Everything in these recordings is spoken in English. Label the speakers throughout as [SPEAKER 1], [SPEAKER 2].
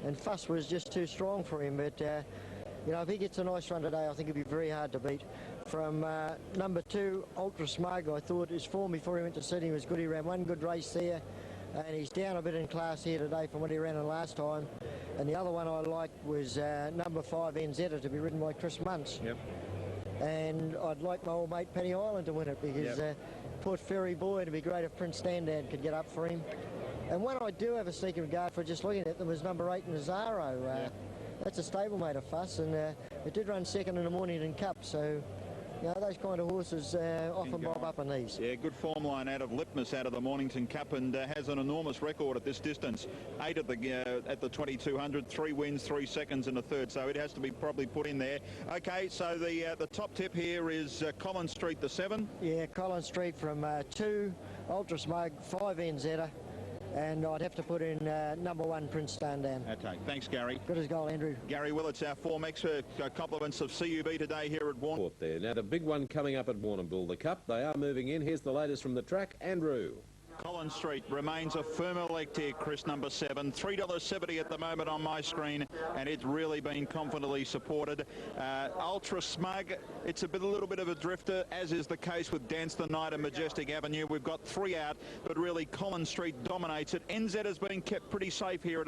[SPEAKER 1] and Fuss was just too strong for him. But you know, if he gets a nice run today, I think it'll be very hard to beat. From number 2, Ultra Smug, I thought his form before he went to Sydney was good. He ran one good race there, and he's down a bit in class here today from what he ran in last time. And the other one I liked was number 5, NZ, to be ridden by Chris Muntz.
[SPEAKER 2] Yep.
[SPEAKER 1] And I'd like my old mate Penny Island to win it, because Port Ferry Boy, it'd be great if Prince Standard could get up for him. And one I do have a sneaky regard for, just looking at them, is number 8, Nazaro. That's a stablemate of Fuss, and it did run second in the Mornington Cup, so you know, those kind of horses often bob up in these.
[SPEAKER 3] Yeah, good form line out of Lipmas out of the Mornington Cup, and has an enormous record at this distance. 8 at the 2200, 3 wins, 3 seconds and a third, so it has to be probably put in there. Okay, so the top tip here is Collins Street, the 7.
[SPEAKER 1] Yeah, Collins Street from 2, Ultra Smug, 5, NZ. And I'd have to put in number 1, Prince Standard.
[SPEAKER 3] Okay, thanks, Gary.
[SPEAKER 1] Good as gold, Andrew.
[SPEAKER 3] Gary Willetts, our Form X, compliments of CUB today here at Warrnambool.
[SPEAKER 2] There. Now, the big one coming up at Warrnambool, the Cup. They are moving in. Here's the latest from the track. Andrew.
[SPEAKER 3] Collins Street remains a firm elect here, Chris, number 7. $3.70 at the moment on my screen, and it's really been confidently supported. Ultra Smug, it's a little bit of a drifter, as is the case with Dance the Night and Majestic Avenue. We've got 3 out, but really Collins Street dominates it. NZ has been kept pretty safe here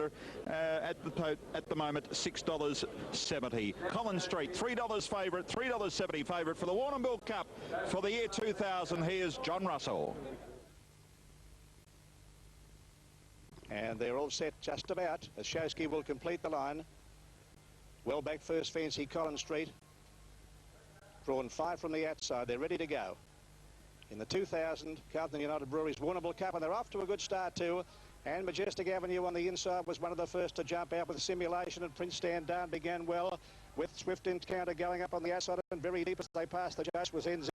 [SPEAKER 3] at the moment, $6.70. Collins Street, $3 favourite, $3.70 favourite for the Warrnambool Cup for the year 2000. Here's John Russell.
[SPEAKER 4] And they're all set just about. Ashowski will complete the line. Well back first, Fancy Collins Street. Drawn 5 from the outside. They're ready to go. In the 2000 Carlton United Breweries Warrnambool Cup, and they're off to a good start too. And Majestic Avenue on the inside was one of the first to jump out with Simulation, and Prince Standard began well with Swift Encounter going up on the outside, and very deep as they passed the judge was NZ.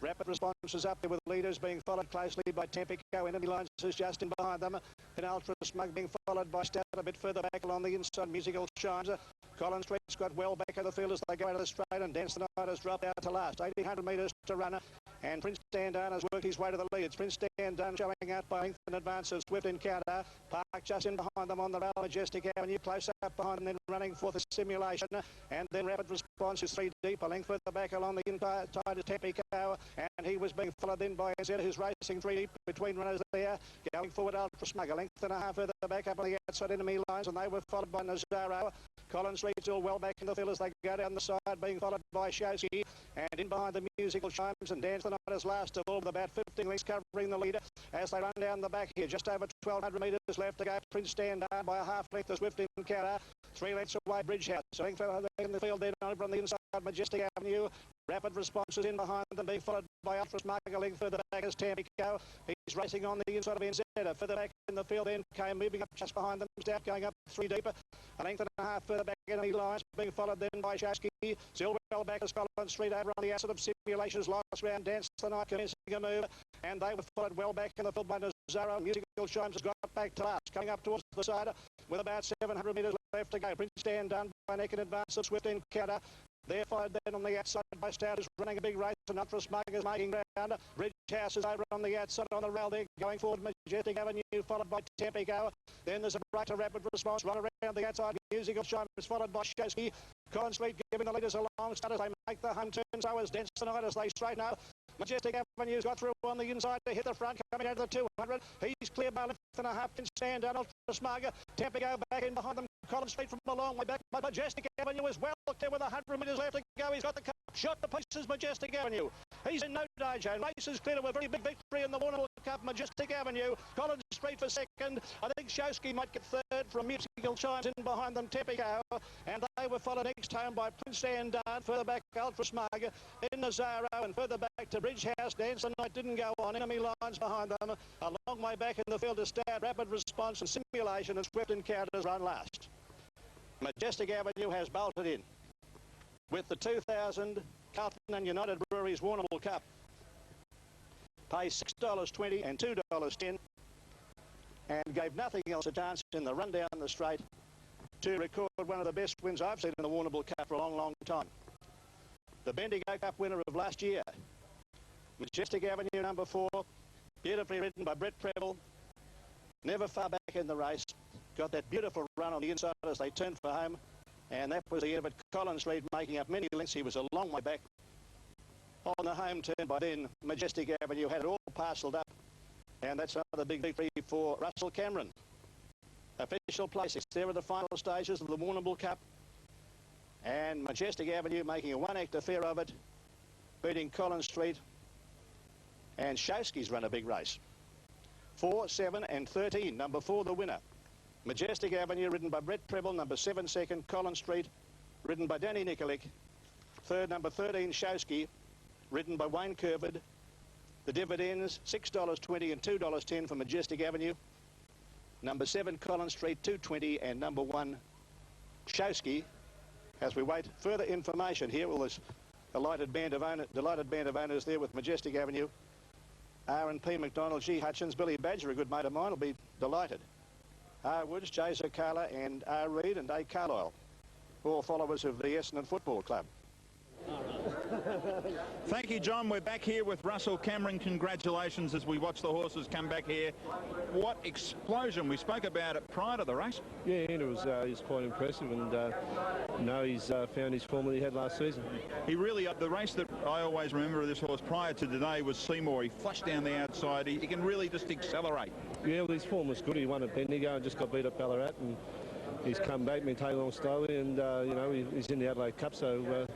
[SPEAKER 4] Rapid responses up there with leaders being followed closely by Tampico. Enemy Lines is just in behind them. And Ultra Smug being followed by Stout a bit further back along the inside. Musical Shines. Collins Street's got well back of the field as they go out of the straight, and Dance the Night has dropped out to last. 1,800 metres to run. And Prince Standard has worked his way to the lead. It's Prince Standard showing out by length in advance of Swift Encounter. Park just in behind them on the rail. Majestic Avenue close up behind them, then running for the Simulation. And then Rapid Response is 3 deep. A length further back along the inside is Tampico. And he was being followed then by NZ, who's racing 3 deep between runners there. Going forward, Ultra Smug, a length and a half further back up on the outside Enemy Lines, and they were followed by Nazaro. Collins Street still well back in the field as they go down the side, being followed by Showski. And in behind the Musical Chimes and Dance the Night is last of all, with about 15 lengths covering the leader as they run down the back here. Just over 1,200 metres left to go. Prince Standard by a half length. The Swift Encounter 3 lengths away. Bridge House. So in the field then over on the inside, Majestic Avenue. Rapid Responses in behind them, being followed by Ultra Smug. A length further back as Tampico. He's racing on the inside of NZ. Further back in the field then came moving up just behind them. Stout going up 3 deeper. A length and a half further back. Enemy Lines being followed then by Showski. Still well back as Collins Street over on the acid of Simulations. Last round, Dance the Night commencing a move. And they were followed well back in the field by Nazaro. Musical Chimes has got back to last. Coming up towards the side with about 700 metres left to go. Prince Stand done by neck in advance of Swift Encounter. They're followed then on the outside by Stout, who's running a big race, and Ultra Smug is making ground. Bridge House is over on the outside on the rail there, going forward. Majestic Avenue followed by Tampico. Then there's a break to Rapid Response, run around the outside. Musical Chimes followed by Showski. Collins Street giving the leaders a long start as they make the home turn. So is Dance the Night as they straighten out. Majestic Avenue's got through on the inside to hit the front, coming out of the 200. He's clear by length and a half. Can stand down. Ultra Smug. Tampico back in behind them. Collins Street from a long way back. But Majestic Avenue is well clear with 100 metres left to go. He's got the cup shot to pieces. Majestic Avenue. He's in no danger. Races clear to a very big victory in the Warrnambool Cup. Majestic Avenue. Collins Street for second. I think Showski might get third from Musical Chimes in behind them. Tampico. And they were followed next home by Prince Standard. Further back, Ultra Smug. In Nazaro, and further back to Bridge House. Dance the Night didn't go on. Enemy Lines behind them. A long way back in the field to start. Rapid Response and Simulation, and Swift Encounters run last. Majestic Avenue has bolted in with the 2000 Carlton and United Breweries Warrnambool Cup. Pays $6.20 and $2.10, and gave nothing else a chance in the run down the straight to record one of the best wins I've seen in the Warrnambool Cup for a long, long time. The Bendigo Cup winner of last year. Majestic Avenue number 4, beautifully ridden by Brett Preble. Never far back in the race. got that beautiful run on the inside as they turned for home, and that was the end of it. Collins Street making up many lengths. He was a long way back on the home turn. By then, Majestic Avenue had it all parcelled up, and that's another big victory for Russell Cameron. Official placings there at the final stages of the Warrnambool Cup, and Majestic Avenue making a one-act affair of it, beating Collins Street, and Showski's run a big race. 4, 7 and 13, number 4 the winner. Majestic Avenue ridden by Brett Preble, number 7 second. Collins Street ridden by Danny Nikolic. Third, number 13 Showski, ridden by Wayne Curvid. The dividends $6.20 and $2.10 for Majestic Avenue. Number 7 Collins Street $2.20 and number 1 Showski. As we wait further information here, well, there's a delighted band of owners there with Majestic Avenue. R&P McDonald, G Hutchins, Billy Badger, a good mate of mine, will be delighted. R Woods, J Zakala and R Reid and A Carlisle, all followers of the Essendon Football Club.
[SPEAKER 3] Thank you, John. We're back here with Russell Cameron. Congratulations as we watch the horses come back here. What explosion. We spoke about it prior to the race.
[SPEAKER 5] Yeah, and it was quite impressive, and he's found his form that he had last season.
[SPEAKER 3] He really, the race that I always remember of this horse prior to today was Seymour. He flushed down the outside. He can really just accelerate.
[SPEAKER 5] Yeah, well, his form was good. He won at Bendigo and just got beat at Ballarat, and he's come back, been taken along slowly, and he's in the Adelaide Cup, so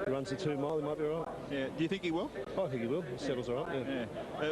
[SPEAKER 5] he runs the 2 mile, he might be all right.
[SPEAKER 3] Yeah. Do you think he will?
[SPEAKER 5] I think he will. He settles all right. Yeah.